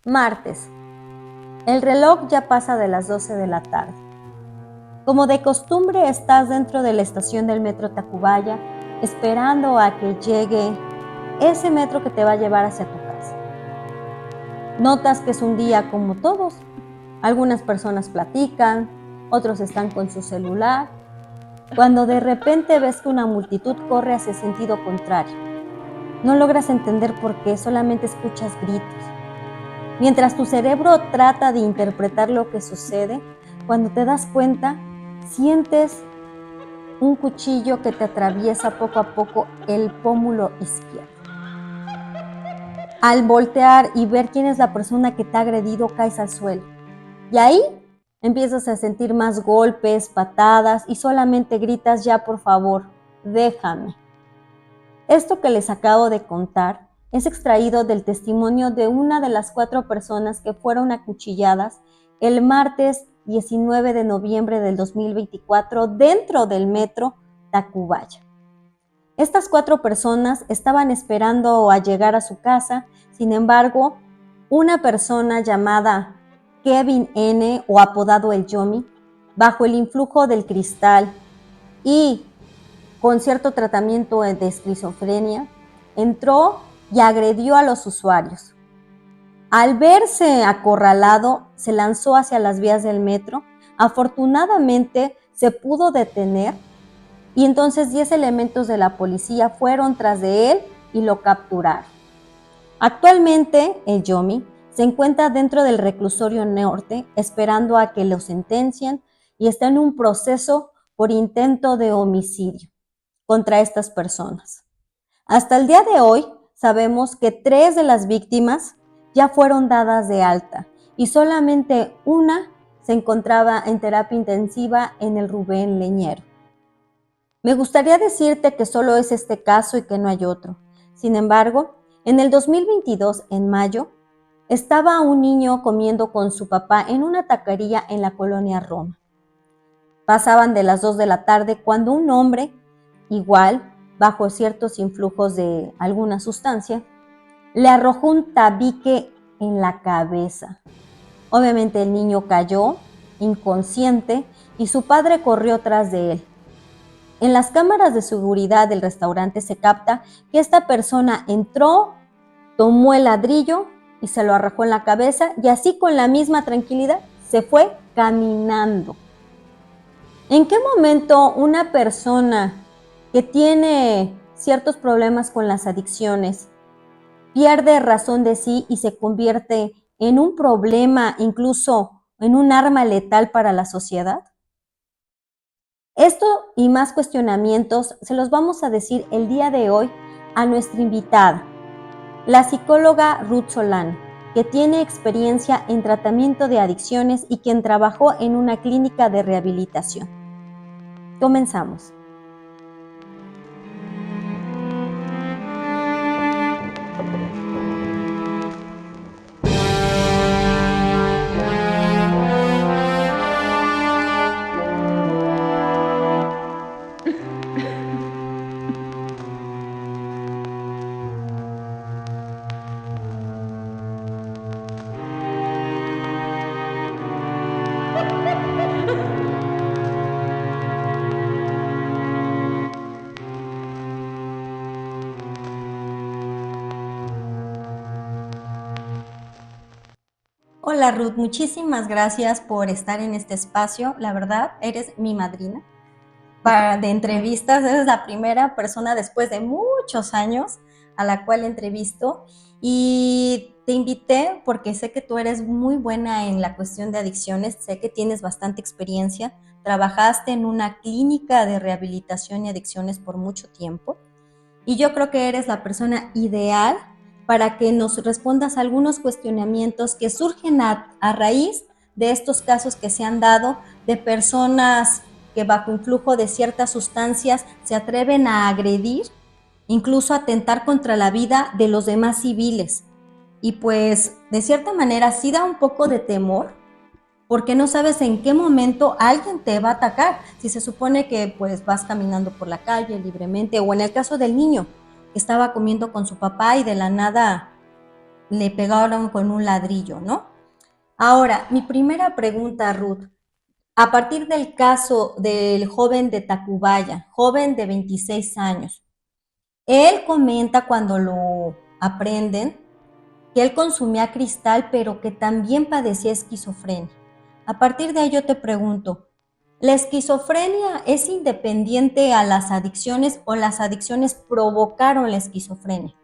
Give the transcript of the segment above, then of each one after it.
Martes. El reloj ya pasa de las 12 de la tarde. Como de costumbre, estás dentro de la estación del metro Tacubaya, esperando a que llegue ese metro que te va a llevar hacia tu casa. Notas que es un día como todos. Algunas personas platican, otros están con su celular, cuando de repente ves que una multitud corre hacia sentido contrario. No logras entender por qué, solamente escuchas gritos. Mientras tu cerebro trata de interpretar lo que sucede, cuando te das cuenta, sientes un cuchillo que te atraviesa poco a poco el pómulo izquierdo. Al voltear y ver quién es la persona que te ha agredido, caes al suelo. Y ahí empiezas a sentir más golpes, patadas y solamente gritas: ya, por favor, déjame. Esto que les acabo de contar es extraído del testimonio de una de las 4 personas que fueron acuchilladas el martes 19 de noviembre del 2024 dentro del metro Tacubaya. Estas 4 personas estaban esperando a llegar a su casa, sin embargo, una persona llamada Kevin N., o apodado el Yomi, bajo el influjo del cristal y con cierto tratamiento de esquizofrenia, entró y agredió a los usuarios. Al verse acorralado, se lanzó hacia las vías del metro. Afortunadamente, se pudo detener y entonces 10 elementos de la policía fueron tras de él y lo capturaron. Actualmente, el Yomi se encuentra dentro del reclusorio norte esperando a que lo sentencien y está en un proceso por intento de homicidio contra estas personas. Hasta el día de hoy sabemos que 3 de las víctimas ya fueron dadas de alta y solamente una se encontraba en terapia intensiva en el Rubén Leñero. Me gustaría decirte que solo es este caso y que no hay otro. Sin embargo, en el 2022, en mayo, estaba un niño comiendo con su papá en una taquería en la colonia Roma. Pasaban de las 2 de la tarde cuando un hombre, igual, bajo ciertos influjos de alguna sustancia, le arrojó un tabique en la cabeza. Obviamente el niño cayó inconsciente y su padre corrió tras de él. En las cámaras de seguridad del restaurante se capta que esta persona entró, tomó el ladrillo y se lo arrojó en la cabeza y así con la misma tranquilidad se fue caminando. ¿En qué momento una persona que tiene ciertos problemas con las adicciones pierde razón de sí y se convierte en un problema, incluso en un arma letal para la sociedad? Esto y más cuestionamientos se los vamos a decir el día de hoy a nuestra invitada, la psicóloga Ruth Solano, que tiene experiencia en tratamiento de adicciones y quien trabajó en una clínica de rehabilitación. Comenzamos. Hola Ruth, muchísimas gracias por estar en este espacio. La verdad, eres mi madrina de entrevistas. Eres la primera persona después de muchos años a la cual entrevisto y te invité porque sé que tú eres muy buena en la cuestión de adicciones, sé que tienes bastante experiencia, trabajaste en una clínica de rehabilitación y adicciones por mucho tiempo y yo creo que eres la persona ideal para que nos respondas algunos cuestionamientos que surgen a raíz de estos casos que se han dado de personas que bajo influjo de ciertas sustancias se atreven a agredir, incluso a atentar contra la vida de los demás civiles. Y pues, de cierta manera, sí da un poco de temor, porque no sabes en qué momento alguien te va a atacar. Si se supone que pues vas caminando por la calle libremente, o en el caso del niño, que estaba comiendo con su papá y de la nada le pegaron con un ladrillo, ¿no? Ahora, mi primera pregunta, Ruth, a partir del caso del joven de Tacubaya, joven de 26 años, él comenta cuando lo aprenden que él consumía cristal, pero que también padecía esquizofrenia. A partir de ello te pregunto, ¿la esquizofrenia es independiente a las adicciones o las adicciones provocaron la esquizofrenia?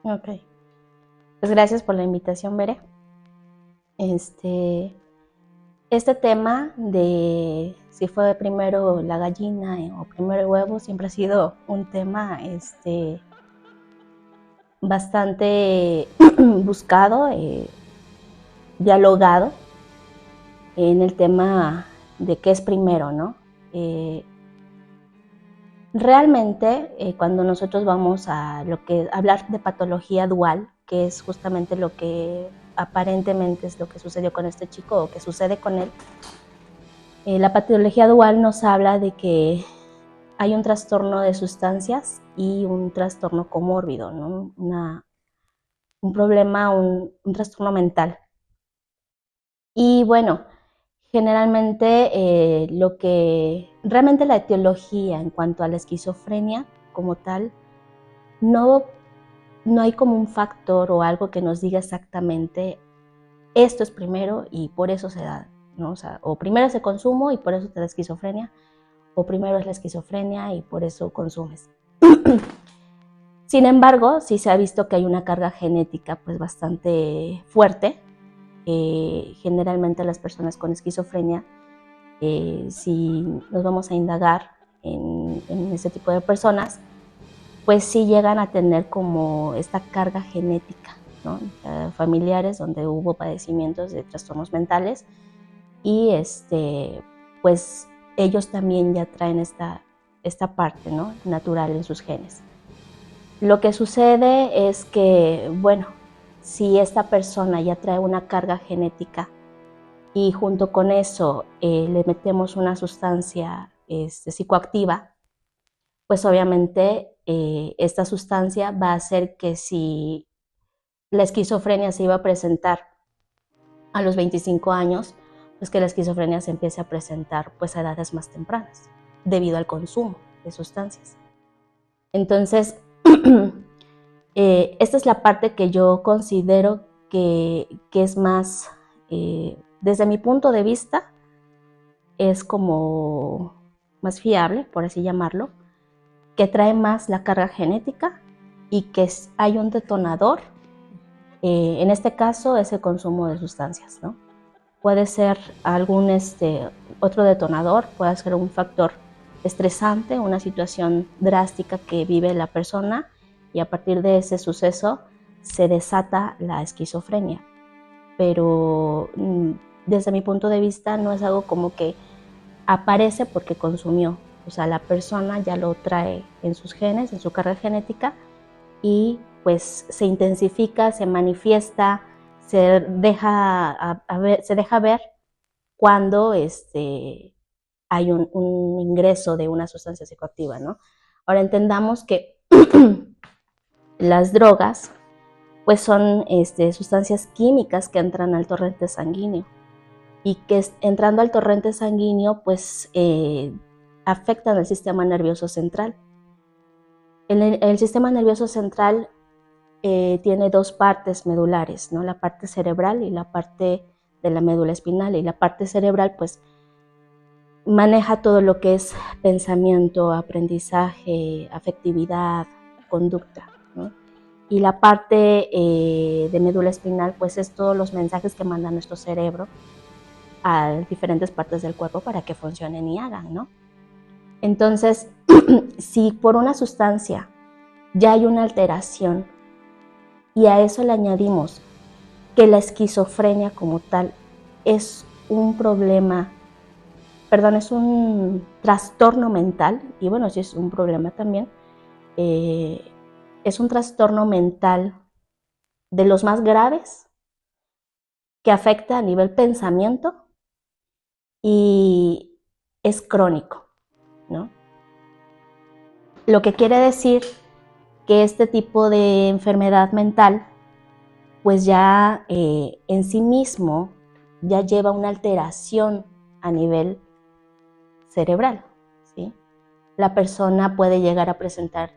Ok, pues gracias por la invitación, Bere. Este tema de si fue primero la gallina o primero el huevo siempre ha sido un tema bastante buscado, dialogado en el tema de qué es primero, ¿no? Realmente, cuando nosotros vamos a hablar de patología dual, que es justamente lo que aparentemente es lo que sucedió con este chico o que sucede con él, la patología dual nos habla de que hay un trastorno de sustancias y un trastorno comórbido, ¿no? Un problema, un trastorno mental. Y bueno, generalmente realmente la etiología en cuanto a la esquizofrenia como tal, no hay como un factor o algo que nos diga exactamente esto es primero y por eso se da, ¿no? O sea, o primero es el consumo y por eso te da esquizofrenia, o primero es la esquizofrenia y por eso consumes. Sin embargo, sí se ha visto que hay una carga genética pues bastante fuerte. Generalmente las personas con esquizofrenia, si nos vamos a indagar en ese tipo de personas, pues sí llegan a tener como esta carga genética, ¿no? Familiares donde hubo padecimientos de trastornos mentales y pues ellos también ya traen esta parte, ¿no? Natural en sus genes. Lo que sucede es que, bueno, si esta persona ya trae una carga genética y junto con eso le metemos una sustancia psicoactiva, pues obviamente esta sustancia va a hacer que si la esquizofrenia se iba a presentar a los 25 años, pues que la esquizofrenia se empiece a presentar pues a edades más tempranas, debido al consumo de sustancias. Entonces, esta es la parte que yo considero que es más, desde mi punto de vista, es como más fiable, por así llamarlo, que trae más la carga genética y que hay un detonador. En este caso es el consumo de sustancias, ¿no? Puede ser algún otro detonador, puede ser un factor estresante, una situación drástica que vive la persona y a partir de ese suceso se desata la esquizofrenia. Pero desde mi punto de vista no es algo como que aparece porque consumió. O sea, la persona ya lo trae en sus genes, en su carga genética y pues se intensifica, se manifiesta, se deja ver cuando hay un ingreso de una sustancia psicoactiva, ¿no? Ahora entendamos que las drogas pues son sustancias químicas que entran al torrente sanguíneo y que entrando al torrente sanguíneo pues afectan al sistema nervioso central. El sistema nervioso central tiene dos partes medulares, ¿no? La parte cerebral y la parte de la médula espinal. Y la parte cerebral pues maneja todo lo que es pensamiento, aprendizaje, afectividad, conducta, ¿no? Y la parte de médula espinal pues es todos los mensajes que manda nuestro cerebro a diferentes partes del cuerpo para que funcionen y hagan, ¿no? Entonces, si por una sustancia ya hay una alteración y a eso le añadimos que la esquizofrenia como tal es un problema, es un trastorno mental, y bueno, sí es un problema también, es un trastorno mental de los más graves que afecta a nivel pensamiento y es crónico, ¿no? Lo que quiere decir que este tipo de enfermedad mental pues ya en sí mismo ya lleva una alteración a nivel cerebral, ¿sí? La persona puede llegar a presentar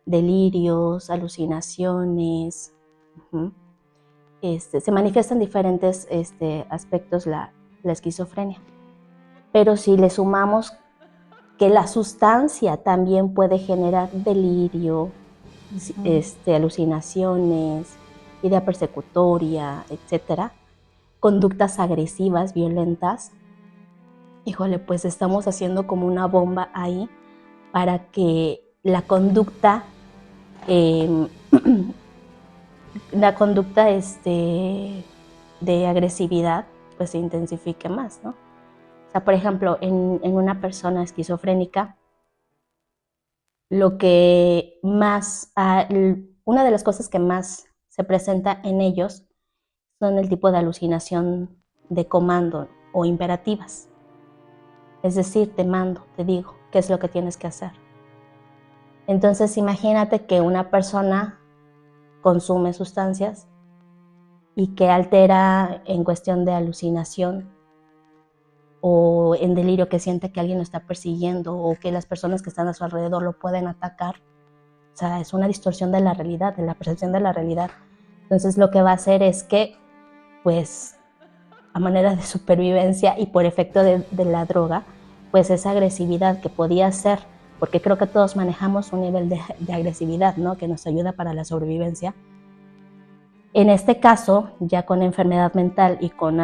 delirios, alucinaciones, se manifiesta en diferentes aspectos la esquizofrenia. Pero si le sumamos que la sustancia también puede generar delirio, alucinaciones, idea persecutoria, etcétera, conductas agresivas, violentas, híjole, pues estamos haciendo como una bomba ahí para que la conducta, de agresividad, pues se intensifique más, ¿no? O sea, por ejemplo, en una persona esquizofrénica, lo que más, una de las cosas que más se presenta en ellos son el tipo de alucinación de comando o imperativas. Es decir, te mando, te digo qué es lo que tienes que hacer. Entonces, imagínate que una persona consume sustancias y que altera en cuestión de alucinación o en delirio, que siente que alguien lo está persiguiendo o que las personas que están a su alrededor lo pueden atacar. O sea, es una distorsión de la realidad, de la percepción de la realidad. Entonces lo que va a hacer es que, pues, a manera de supervivencia y por efecto de la droga, pues esa agresividad que podía ser, porque creo que todos manejamos un nivel de agresividad, ¿no?, que nos ayuda para la sobrevivencia. En este caso, ya con enfermedad mental y con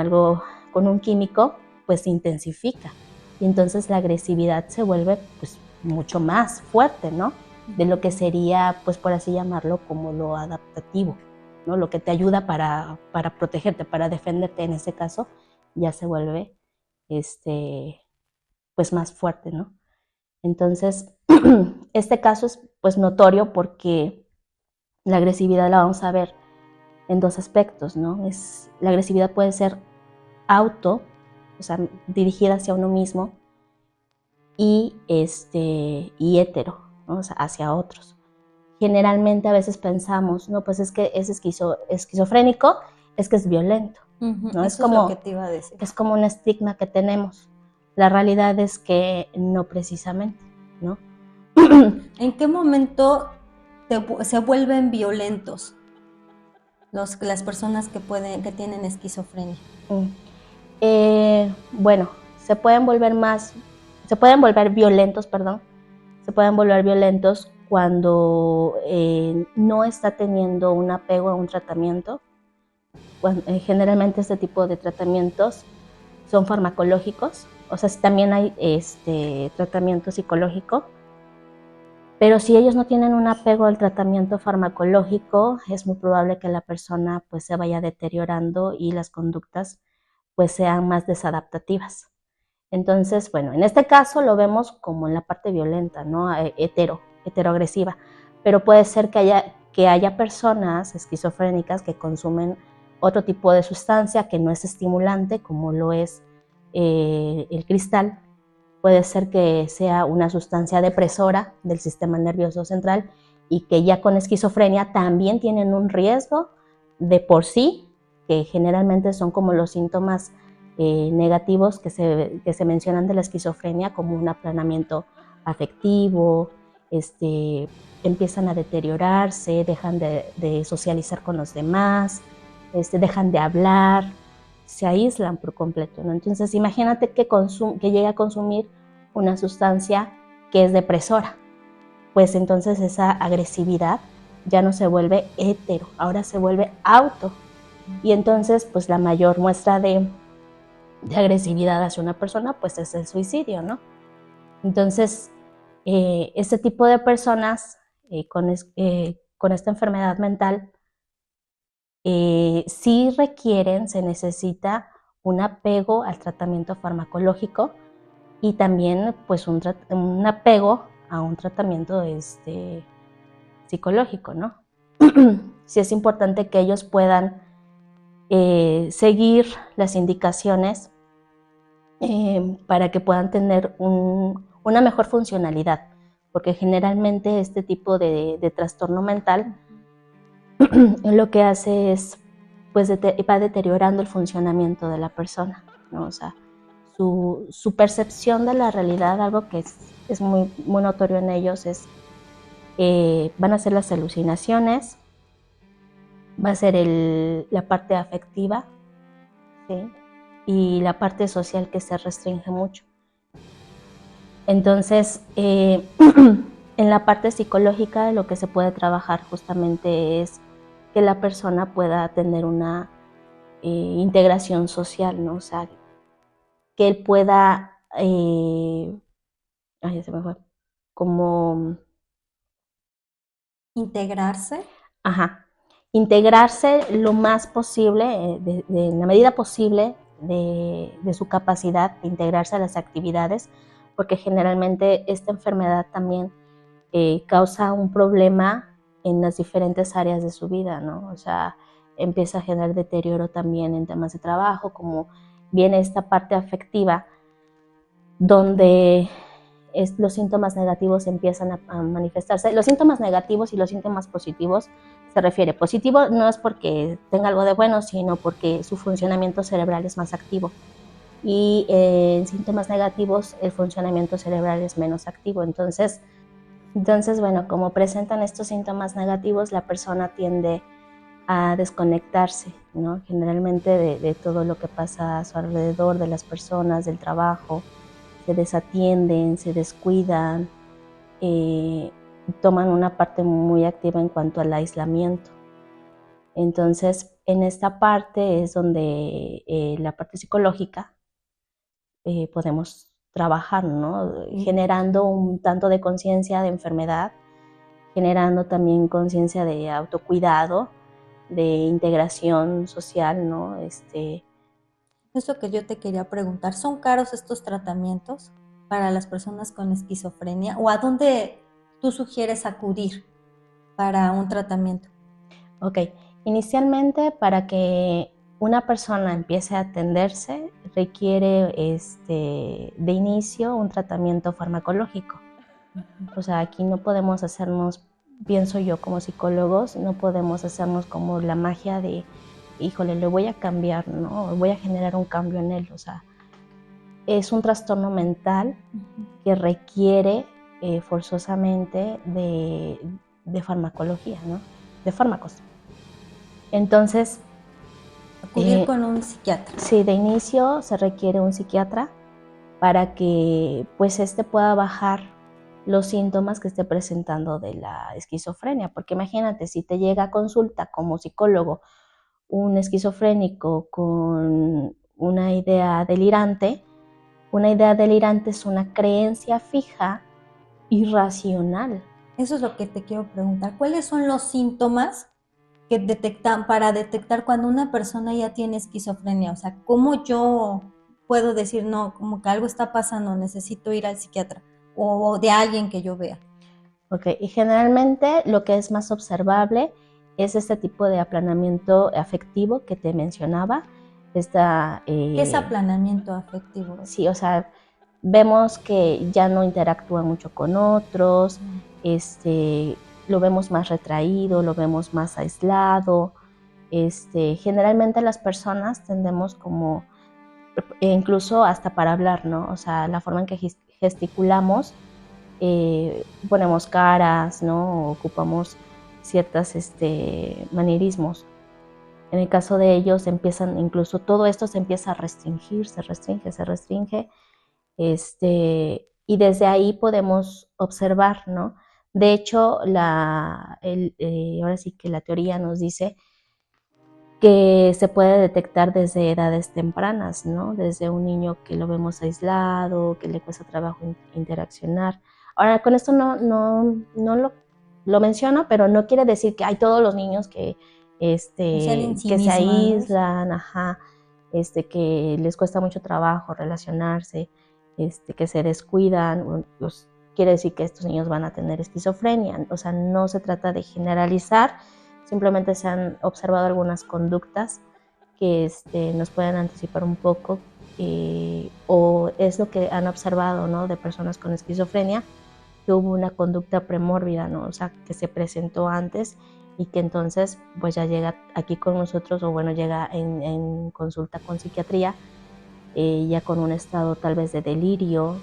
un químico, pues se intensifica. Y entonces la agresividad se vuelve, pues, mucho más fuerte, ¿no?, de lo que sería, pues, por así llamarlo, como lo adaptativo, ¿no?, lo que te ayuda para protegerte, para defenderte. En ese caso ya se vuelve, pues, más fuerte, ¿no? Entonces, este caso es, pues, notorio porque la agresividad la vamos a ver en dos aspectos, ¿no? La agresividad puede ser auto, o sea, dirigida hacia uno mismo, y hetero, ¿no?, o sea, hacia otros. Generalmente a veces pensamos, no, pues es que es esquizofrénico, es que es violento, ¿no? Eso es lo que te iba a decir. Es como un estigma que tenemos. La realidad es que no precisamente, ¿no? ¿En qué momento se vuelven violentos las personas que tienen esquizofrenia? Bueno, se pueden volver violentos, cuando no está teniendo un apego a un tratamiento. Generalmente este tipo de tratamientos son farmacológicos, o sea, también hay tratamiento psicológico, pero si ellos no tienen un apego al tratamiento farmacológico, es muy probable que la persona, pues, se vaya deteriorando y las conductas, pues, sean más desadaptativas. Entonces, bueno, en este caso lo vemos como en la parte violenta, ¿no?, heteroagresiva, pero puede ser que haya personas esquizofrénicas que consumen otro tipo de sustancia que no es estimulante, como lo es el cristal. Puede ser que sea una sustancia depresora del sistema nervioso central y que ya con esquizofrenia también tienen un riesgo de por sí, que generalmente son como los síntomas negativos que se mencionan de la esquizofrenia, como un aplanamiento afectivo, empiezan a deteriorarse, dejan de socializar con los demás, dejan de hablar, se aíslan por completo, ¿no? Entonces imagínate que llegue a consumir una sustancia que es depresora, pues entonces esa agresividad ya no se vuelve hetero, ahora se vuelve auto, y entonces pues la mayor muestra de agresividad hacia una persona pues es el suicidio, ¿no? Entonces este tipo de personas con esta enfermedad mental sí se necesita un apego al tratamiento farmacológico y también, pues, un apego a un tratamiento psicológico, ¿no? Sí es importante que ellos puedan seguir las indicaciones para que puedan tener una mejor funcionalidad, porque generalmente este tipo de trastorno mental lo que hace es pues va deteriorando el funcionamiento de la persona, ¿no? O sea, su percepción de la realidad, algo que es muy, muy notorio en ellos, es van a ser las alucinaciones, va a ser la parte afectiva, ¿sí? Y la parte social, que se restringe mucho. Entonces, en la parte psicológica, lo que se puede trabajar justamente es que la persona pueda tener una integración social, ¿no? O sea, que él pueda, ay, ya se me fue, como, Integrarse. ajá, integrarse lo más posible, en la medida posible de su capacidad de integrarse a las actividades, porque generalmente esta enfermedad también causa un problema en las diferentes áreas de su vida, ¿no? O sea, empieza a generar deterioro también en temas de trabajo, como viene esta parte afectiva, donde los síntomas negativos empiezan a manifestarse. Los síntomas negativos y los síntomas positivos se refiere. Positivo no es porque tenga algo de bueno, sino porque su funcionamiento cerebral es más activo. Y en síntomas negativos el funcionamiento cerebral es menos activo. Entonces, bueno, como presentan estos síntomas negativos, la persona tiende a desconectarse, ¿no? Generalmente de todo lo que pasa a su alrededor, de las personas, del trabajo, se desatienden, se descuidan, eh, toman una parte muy activa en cuanto al aislamiento. Entonces, en esta parte es donde la parte psicológica podemos trabajar, ¿no? Generando un tanto de conciencia de enfermedad, generando también conciencia de autocuidado, de integración social, ¿no? Es lo que yo te quería preguntar. ¿Son caros estos tratamientos para las personas con esquizofrenia? ¿O a dónde tú sugieres acudir para un tratamiento? Ok, inicialmente para que una persona empiece a atenderse requiere de inicio un tratamiento farmacológico. O sea, aquí no podemos hacernos, pienso yo como psicólogos, no podemos hacernos como la magia de, híjole, le voy a cambiar, ¿no? Voy a generar un cambio en él. O sea, es un trastorno mental que requiere forzosamente de farmacología, ¿no? De fármacos. Entonces, Acudir con un psiquiatra. sí, de inicio se requiere un psiquiatra para que pues pueda bajar los síntomas que esté presentando de la esquizofrenia, porque imagínate, si te llega a consulta como psicólogo un esquizofrénico con una idea delirante es una creencia fija, irracional. Eso es lo que te quiero preguntar. ¿Cuáles son los síntomas que detectan para detectar cuando una persona ya tiene esquizofrenia? O sea, ¿cómo yo puedo decir, no, como que algo está pasando, necesito ir al psiquiatra o de alguien que yo vea? Ok, y generalmente lo que es más observable es este tipo de aplanamiento afectivo que te mencionaba. ¿Qué es aplanamiento afectivo? Sí, o sea, vemos que ya no interactúa mucho con otros, lo vemos más retraído, lo vemos más aislado. Generalmente las personas tendemos como, incluso hasta para hablar, ¿no? O sea, la forma en que gesticulamos, ponemos caras, ¿no? Ocupamos ciertos manierismos. En el caso de ellos incluso todo esto se empieza a restringir, se restringe, y desde ahí podemos observar, ¿no? De hecho, ahora sí que la teoría nos dice que se puede detectar desde edades tempranas, ¿no? Desde un niño que lo vemos aislado, que le cuesta trabajo interaccionar. Ahora, con esto no lo menciono, pero no quiere decir que hay todos los niños que se aíslan, ajá, que les cuesta mucho trabajo relacionarse, que se descuidan, pues quiere decir que estos niños van a tener esquizofrenia. O sea, no se trata de generalizar, simplemente se han observado algunas conductas que nos pueden anticipar un poco, o es lo que han observado, ¿no? De personas con esquizofrenia, que hubo una conducta premórbida, ¿no? O sea, que se presentó antes y que entonces pues ya llega aquí con nosotros, o bueno, llega en consulta con psiquiatría, ya con un estado tal vez de delirio,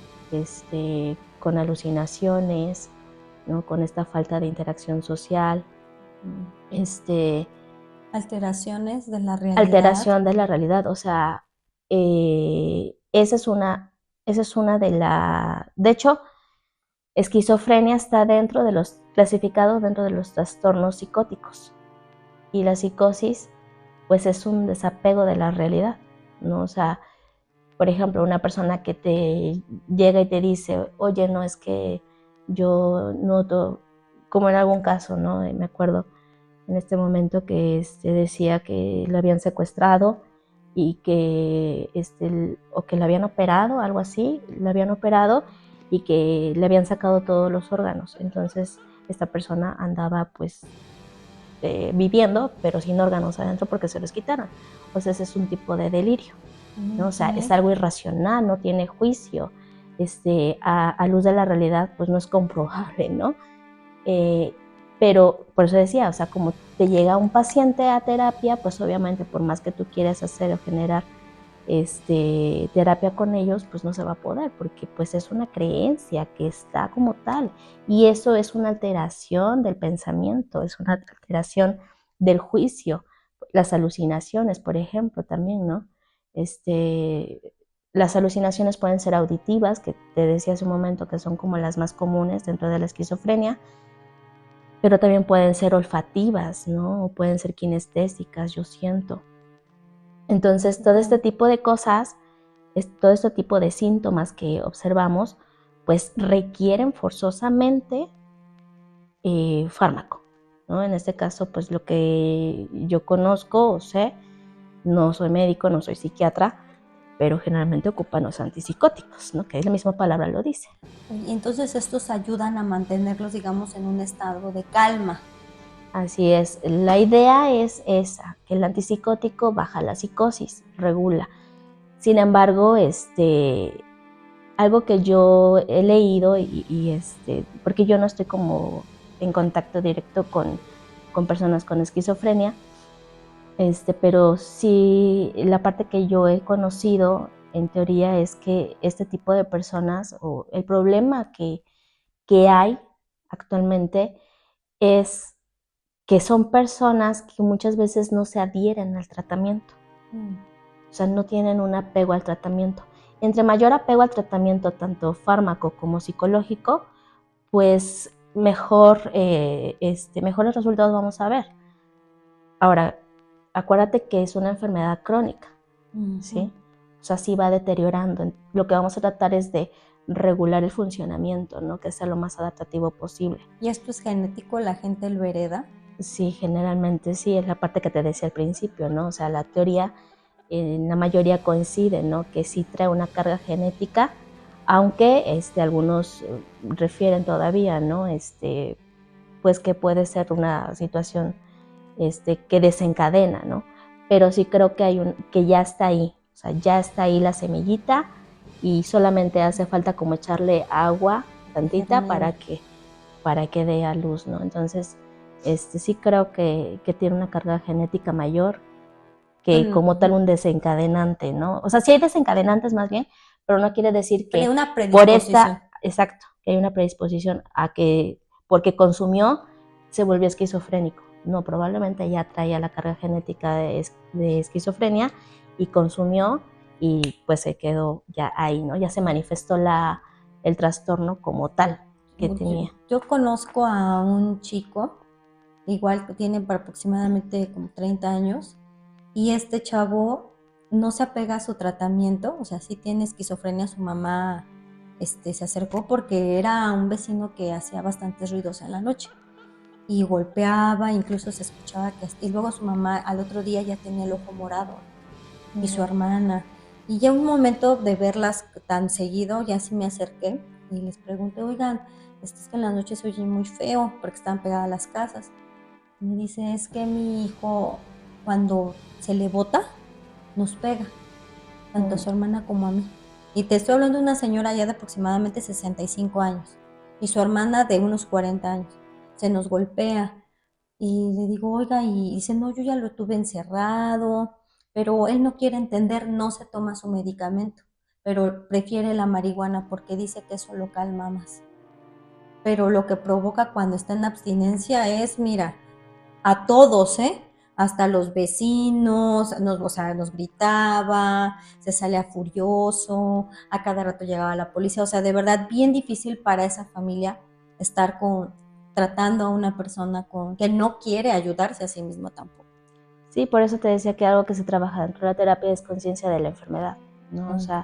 con alucinaciones, ¿no? Con esta falta de interacción social, Alteraciones de la realidad. alteración de la realidad. O sea, esa es una de la... De hecho, esquizofrenia está dentro de los clasificados dentro de los trastornos psicóticos, y la psicosis pues es un desapego de la realidad, ¿no? O sea, por ejemplo, una persona que te llega y te dice, oye, no, es que yo noto, como en algún caso, ¿no? Me acuerdo en este momento que decía que lo habían secuestrado y que, o que lo habían operado, algo así, lo habían operado y que le habían sacado todos los órganos. Entonces, esta persona andaba pues viviendo, pero sin órganos adentro porque se los quitaron. O sea, ese es un tipo de delirio, ¿no? O sea, es algo irracional, no tiene juicio. A luz de la realidad, pues no es comprobable, ¿no? Pero por eso decía, o sea, como te llega un paciente a terapia, pues obviamente por más que tú quieras hacer o generar terapia con ellos, pues no se va a poder, porque pues es una creencia que está como tal, y eso es una alteración del pensamiento, es una alteración del juicio. Las alucinaciones, por ejemplo, también, ¿no? Las alucinaciones pueden ser auditivas, que te decía hace un momento que son como las más comunes dentro de la esquizofrenia, pero también pueden ser olfativas, ¿no? O pueden ser kinestésicas, yo siento. Entonces, todo este tipo de cosas, todo este tipo de síntomas que observamos, pues requieren forzosamente fármaco, ¿no? En este caso, pues lo que yo conozco o sé, no soy médico, no soy psiquiatra, pero generalmente ocupan los antipsicóticos, ¿no? Que la misma palabra lo dice. Y entonces estos ayudan a mantenerlos, digamos, en un estado de calma. Así es, la idea es esa, que el antipsicótico baja la psicosis, regula. Sin embargo, algo que yo he leído porque yo no estoy como en contacto directo con personas con esquizofrenia, pero sí la parte que yo he conocido en teoría es que este tipo de personas, o el problema que hay actualmente, es que son personas que muchas veces no se adhieren al tratamiento. O sea, no tienen un apego al tratamiento. Entre mayor apego al tratamiento, tanto fármaco como psicológico, pues mejores resultados vamos a ver. Ahora, acuérdate que es una enfermedad crónica, ¿sí? O sea, sí va deteriorando. Lo que vamos a tratar es de regular el funcionamiento, ¿no? Que sea lo más adaptativo posible. ¿Y esto es genético? ¿La gente lo hereda? Sí, generalmente sí, es la parte que te decía al principio, ¿no? O sea, la teoría en la mayoría coincide, ¿no? Que sí trae una carga genética, aunque algunos refieren todavía, ¿no? Pues que puede ser una situación que desencadena, ¿no? Pero sí creo que ya está ahí, o sea, ya está ahí la semillita y solamente hace falta como echarle agua tantita para que dé a luz, ¿no? Entonces, sí creo que tiene una carga genética mayor que como tal un desencadenante, ¿no? O sea, sí hay desencadenantes más bien, pero no quiere decir que una por exacto, que hay una predisposición a que porque consumió se volvió esquizofrénico. No, probablemente ya traía la carga genética de esquizofrenia y consumió y pues se quedó ya ahí, ¿no? Ya se manifestó el trastorno como tal que tenía. Yo conozco a un chico, igual que tiene aproximadamente como 30 años, y este chavo no se apega a su tratamiento, o sea, sí tiene esquizofrenia. Su mamá se acercó porque era un vecino que hacía bastantes ruidos en la noche y golpeaba, incluso se escuchaba y luego su mamá al otro día ya tenía el ojo morado, y su hermana. Y ya un momento de verlas tan seguido, ya sí me acerqué y les pregunté, oigan, es que en las noches se oye muy feo porque estaban pegadas las casas. Y me dice, es que mi hijo cuando se le bota, nos pega, tanto a su hermana como a mí. Y te estoy hablando de una señora ya de aproximadamente 65 años y su hermana de unos 40 años. Se nos golpea Y le digo, oiga, y dice, no, yo ya lo tuve encerrado, pero él no quiere entender, no se toma su medicamento, pero prefiere la marihuana porque dice que eso lo calma más. Pero lo que provoca cuando está en abstinencia es, mira, a todos, ¿eh? Hasta los vecinos, o sea, nos gritaba, se salía furioso, a cada rato llegaba la policía, o sea, de verdad bien difícil para esa familia estar tratando a una persona que no quiere ayudarse a sí mismo tampoco. Sí, por eso te decía que algo que se trabaja dentro de la terapia es conciencia de la enfermedad, ¿no? O sea,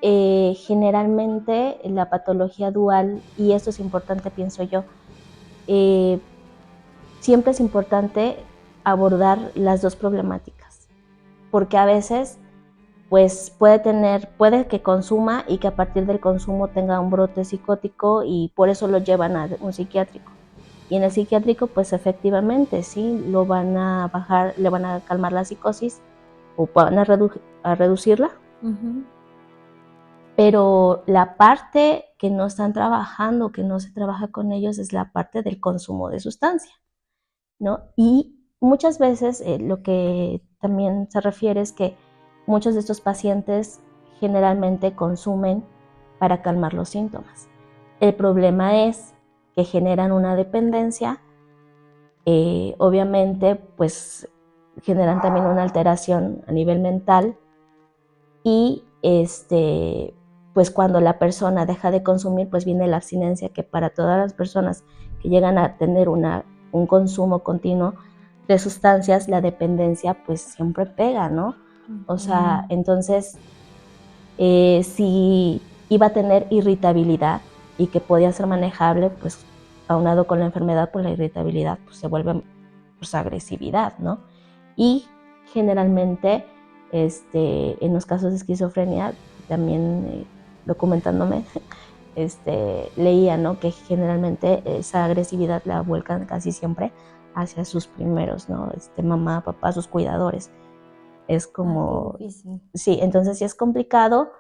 generalmente la patología dual, y esto es importante, pienso yo, siempre es importante abordar las dos problemáticas, porque a veces pues puede que consuma y que a partir del consumo tenga un brote psicótico y por eso lo llevan a un psiquiátrico. Y en el psiquiátrico, pues efectivamente, sí, lo van a bajar, le van a calmar la psicosis o van a reducirla. Pero la parte que no están trabajando, que no se trabaja con ellos, es la parte del consumo de sustancia, ¿no? Y muchas veces lo que también se refiere es que muchos de estos pacientes generalmente consumen para calmar los síntomas. El problema es que generan una dependencia, obviamente pues generan también una alteración a nivel mental y pues cuando la persona deja de consumir, pues viene la abstinencia, que para todas las personas que llegan a tener un consumo continuo de sustancias, la dependencia pues siempre pega, ¿no? O sea, entonces, si iba a tener irritabilidad y que podía ser manejable, pues aunado con la enfermedad, pues la irritabilidad pues, se vuelve pues, agresividad, ¿no? Y generalmente, en los casos de esquizofrenia, también documentándome, leía, ¿no? Que generalmente esa agresividad la vuelcan casi siempre hacia sus primeros, ¿no? Mamá, papá, sus cuidadores. Es como, sí, entonces sí es complicado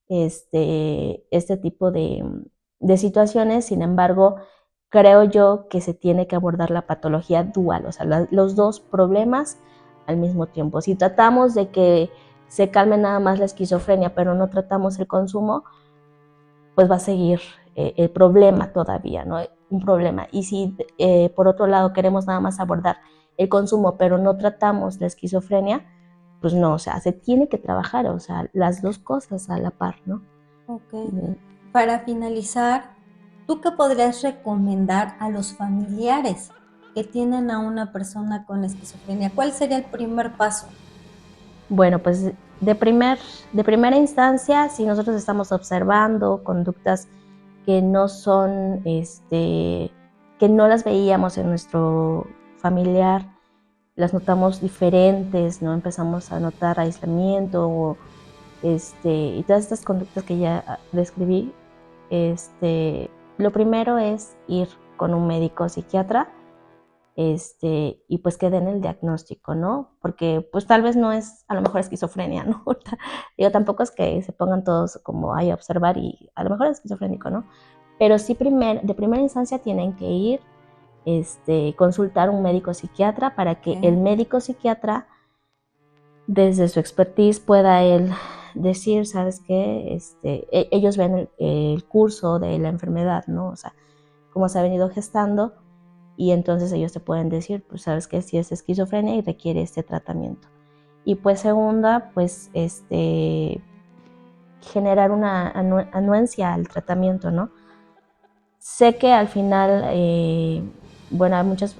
este tipo de situaciones. Sin embargo, creo yo que se tiene que abordar la patología dual, o sea, los dos problemas al mismo tiempo. Si tratamos de que se calme nada más la esquizofrenia, pero no tratamos el consumo, pues va a seguir el problema todavía, ¿no? Un problema. Y si por otro lado queremos nada más abordar el consumo, pero no tratamos la esquizofrenia, pues no, o sea, se tiene que trabajar, o sea, las dos cosas a la par, ¿no? Ok. Para finalizar, ¿tú qué podrías recomendar a los familiares que tienen a una persona con esquizofrenia? ¿Cuál sería el primer paso? Bueno, pues de primera instancia, si nosotros estamos observando conductas que no son, que no las veíamos en nuestro familiar, las notamos diferentes, ¿no? Empezamos a notar aislamiento y todas estas conductas que ya describí, lo primero es ir con un médico psiquiatra, y pues que den el diagnóstico, ¿no? Porque pues tal vez no es a lo mejor esquizofrenia, ¿no? Digo, tampoco es que se pongan todos como ahí a observar y a lo mejor es esquizofrénico, ¿no? Pero sí de primera instancia tienen que ir, consultar un médico psiquiatra para que el médico psiquiatra desde su expertise pueda él decir, ¿sabes qué? Ellos ven el curso de la enfermedad, ¿no? O sea, cómo se ha venido gestando, y entonces ellos te pueden decir, pues sabes que si es esquizofrenia y requiere este tratamiento. Y pues segunda, pues generar una anuencia al tratamiento, ¿no? Sé que al final, bueno, hay muchos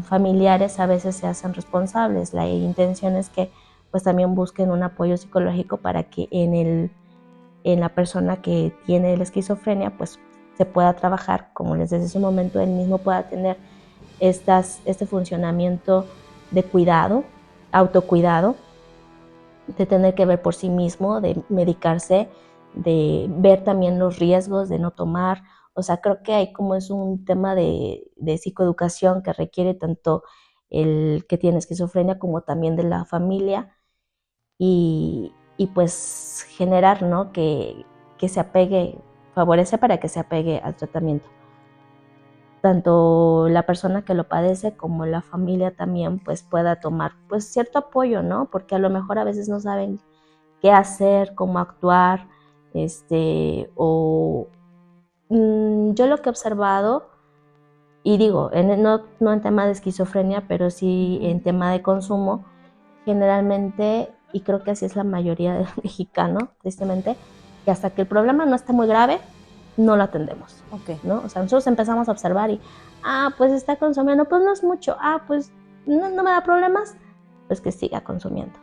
familiares a veces se hacen responsables. La intención es que pues también busquen un apoyo psicológico para que en la persona que tiene la esquizofrenia pues se pueda trabajar, como les decía hace un momento, él mismo pueda tener este funcionamiento de cuidado, autocuidado, de tener que ver por sí mismo, de medicarse, de ver también los riesgos de no tomar. O sea, creo que hay como es un tema de psicoeducación que requiere tanto el que tiene esquizofrenia como también de la familia y pues generar, ¿no? Que se apegue, favorece para que se apegue al tratamiento. tanto la persona que lo padece como la familia también pues pueda tomar pues cierto apoyo, ¿no? Porque a lo mejor a veces no saben qué hacer, cómo actuar, yo lo que he observado, y digo, no en tema de esquizofrenia, pero sí en tema de consumo, generalmente, y creo que así es la mayoría del mexicano, tristemente, que hasta que el problema no esté muy grave, no lo atendemos, ¿no? O sea, nosotros empezamos a observar y, pues está consumiendo, pues no es mucho, pues no me da problemas, pues que siga consumiendo.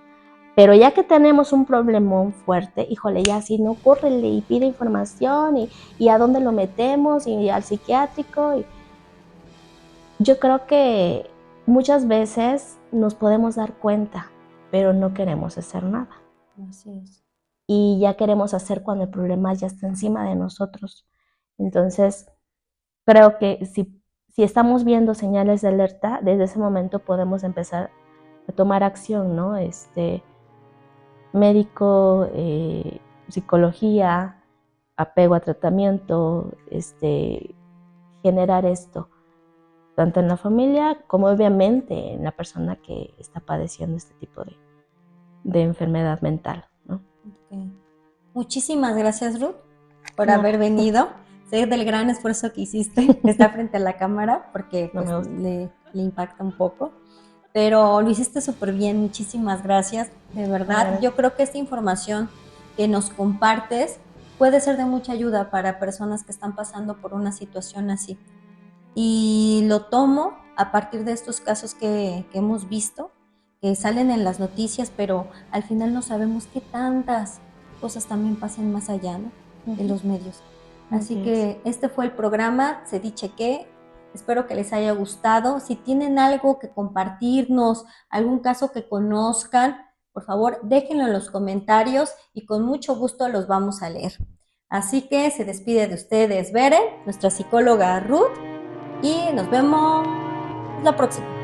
Pero ya que tenemos un problemón fuerte, híjole, ya si no, córrele y pide información y a dónde lo metemos y al psiquiátrico. Yo creo que muchas veces nos podemos dar cuenta, pero no queremos hacer nada. Así es. Y ya queremos hacer cuando el problema ya está encima de nosotros. Entonces, creo que si estamos viendo señales de alerta, desde ese momento podemos empezar a tomar acción, ¿no? Médico, psicología, apego a tratamiento, generar esto, tanto en la familia como obviamente en la persona que está padeciendo este tipo de enfermedad mental, ¿no? Okay. Muchísimas gracias, Ruth, por haber venido. Sé del gran esfuerzo que hiciste de estar frente a la cámara, porque pues, le impacta un poco. Pero lo hiciste súper bien, muchísimas gracias, de verdad. Yo creo que esta información que nos compartes puede ser de mucha ayuda para personas que están pasando por una situación así. Y lo tomo a partir de estos casos que hemos visto, que salen en las noticias, pero al final no sabemos qué tantas cosas también pasan más allá, ¿no? De los medios. Así que este fue el programa Se Dice Que. Espero que les haya gustado. Si tienen algo que compartirnos, algún caso que conozcan, por favor, déjenlo en los comentarios y con mucho gusto los vamos a leer. Así que se despide de ustedes Bere, nuestra psicóloga Ruth, y nos vemos la próxima.